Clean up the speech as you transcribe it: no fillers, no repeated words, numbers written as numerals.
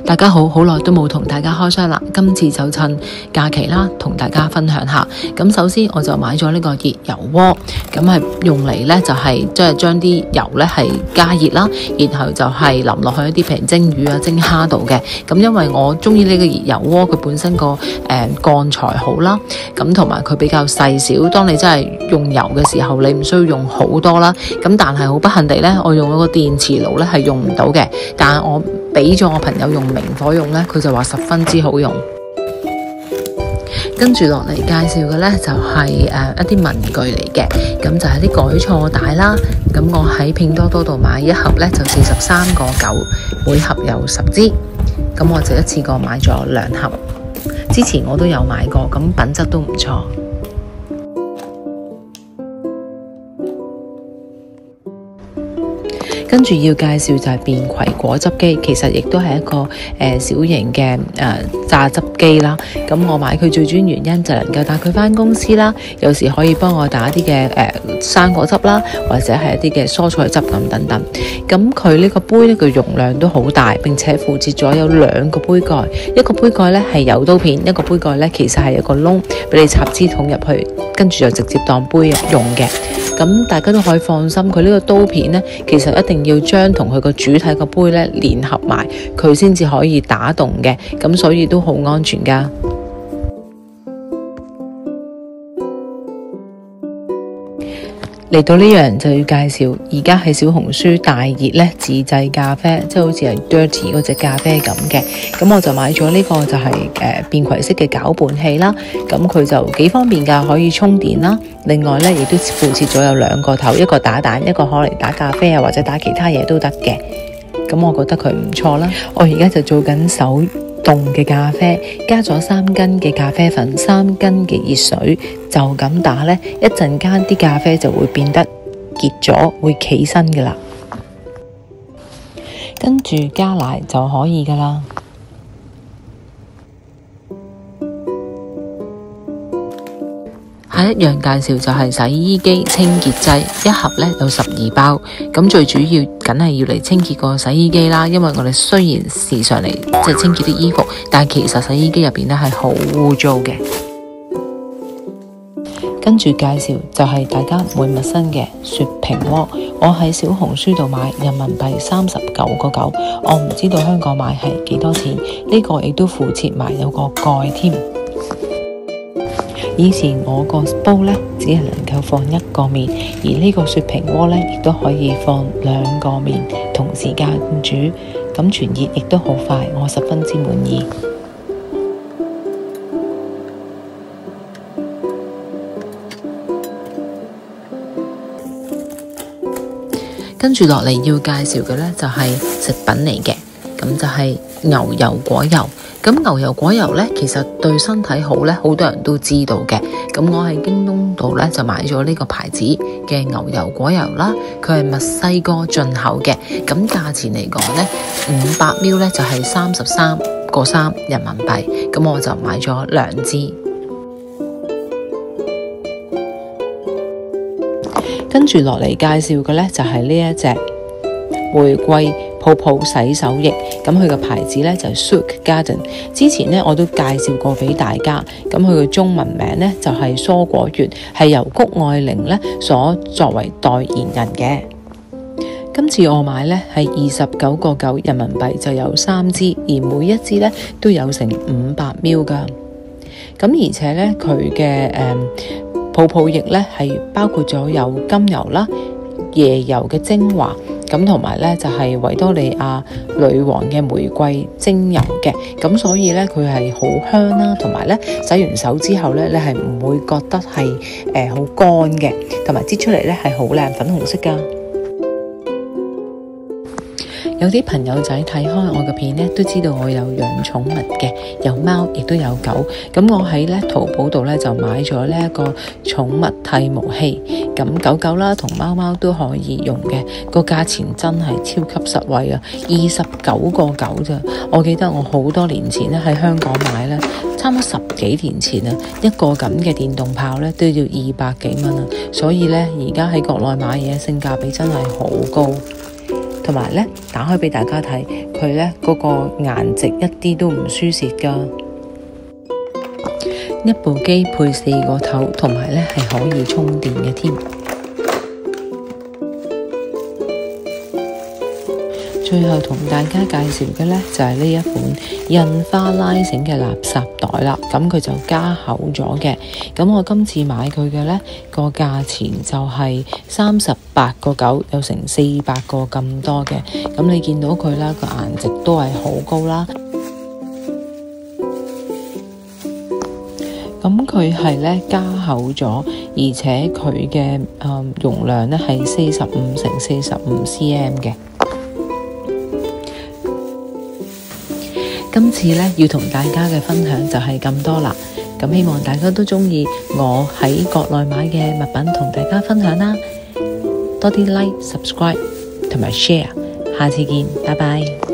大家好，好耐都冇同大家開箱啦，今次就趁假期啦，同大家分享下。咁首先我就買咗呢個熱油鍋，咁係用嚟呢就係即係將啲油呢係加熱啦，然後就係淋落去一啲譬如蒸魚啊、蒸蝦度嘅。咁因為我中意呢個熱油鍋，佢本身個鋼材好啦，咁同埋佢比較細小，當你真係用油嘅時候，你唔需要用好多啦。咁但係好不幸地呢，我用嗰個電磁爐呢係用唔到嘅，但係我俾咗我朋友用明火用呢，佢就話十分之好用。跟住落嚟介紹嘅呢，就係一啲文具嚟嘅，咁就係啲改錯帶啦。咁我喺拼多多度買一盒呢，就43.9，每盒有10支。咁我就一次過買咗2盒。之前我都有買過，咁品質都唔錯。跟住要介紹就係便攜果汁機，其實亦都係一個小型嘅榨汁機啦。咁我買佢最主要原因就能夠帶佢返公司啦，有時可以幫我打啲嘅生果汁啦，或者係一啲嘅蔬菜汁咁等等。咁佢呢個杯呢，佢容量都好大，並且附設咗有2個杯蓋，一個杯蓋呢係有刀片，一個杯蓋呢其實係有個窿俾你插支筒入去，跟住就直接當杯用嘅。咁大家都可以放心，佢呢個刀片呢，其實一定要將同佢個主體個杯呢連合埋，佢先至可以打洞嘅，咁所以都好安全㗎。嚟到呢樣就要介紹，而家喺小紅書大熱呢自製咖啡，即係好似係 Dirty 嗰隻咖啡咁嘅。咁我就買咗呢個就係便攜式嘅攪拌器啦。咁佢就幾方便㗎，可以充電啦。另外呢，亦都附設咗有2個頭，一個打蛋，一個可嚟打咖啡啊，或者打其他嘢都得嘅。咁我覺得佢唔錯啦。我而家就做緊手凍嘅咖啡，加咗3斤嘅咖啡粉，3斤嘅熱水，就咁打呢，一陣間啲咖啡就會變得結咗，會企身㗎喇。跟住加奶就可以㗎喇。下一樣介紹就係洗衣機清潔劑，一盒呢有12包，咁最主要梗係要嚟清潔個洗衣機啦。因為我哋雖然時常嚟即係清潔啲衣服，但係其實洗衣機入邊呢係好污糟嘅。跟住介紹就係大家唔會陌生嘅雪平鍋，我喺小紅書度買人民幣39.9，我唔知道香港買係幾多錢。呢個亦都附設埋有個蓋添。以前我個煲呢，只係能夠放1個麵，而呢個雪平鍋呢，亦都可以放2個麵同時間煮，咁傳熱亦都好快，我十分之滿意。跟住落嚟要介紹嘅呢，就係食品嚟嘅，咁就係牛油果油。咁牛油果油呢，其實對身體好呢，好多人都知道嘅。咁我喺京東度呢，就買咗呢個牌子嘅牛油果油啦，佢係墨西哥進口嘅。咁價錢嚟講呢，500 ml 呢就係33.3人民幣。咁我就買咗2支。跟住落嚟介紹嘅呢，就係呢一隻玫瑰泡泡洗手液，咁佢個牌子呢就係 Souk Garden。之前呢我都介紹過俾大家，咁佢嘅中文名呢就係蔬果園，係由谷愛凌呢所作為代言人嘅。今次我買呢係29.9人民幣就有3支，而每一支呢都有成500 ml 噶。咁而且呢佢嘅泡泡液呢係包括咗有甘油啦、椰油嘅精華。咁同埋咧就係維多利亞女王嘅玫瑰精油嘅，咁所以咧佢係好香啦，同埋咧洗完手之後咧你係唔會覺得係好乾嘅，同埋擠出嚟咧係好靚粉紅色噶。有啲朋友仔睇開我嘅片咧，都知道我有養寵物嘅，有貓亦都有狗。咁我喺咧淘寶度咧就買咗呢一個寵物剃毛器，咁狗啦同貓貓都可以用嘅。個價錢真係超級實惠啊，29.9咋。我記得我好多年前咧喺香港買咧，差唔多10幾年前啊，一個咁嘅電動炮咧都要200幾蚊啊。所以咧而家喺國內買嘢性價比真係好高。同埋咧，打開俾大家睇，佢呢嗰個顏值一啲都唔輸蝕㗎。一部機配4個頭，同埋呢係可以充電嘅添。最後同大家介紹嘅呢，就係呢一款印花拉繩嘅垃圾袋啦。咁佢就加厚咗嘅。咁我今次買佢嘅呢個價錢就係38.9，有成400個咁多嘅。咁你見到佢啦，個顏值都係好高啦。咁佢係呢加厚咗，而且佢嘅容量呢係45×45cm 嘅。今次呢要同大家嘅分享就係咁多啦，咁希望大家都鍾意我喺國內買嘅物品同大家分享啦，多啲 like、subscribe 同埋 share，下次見，拜拜。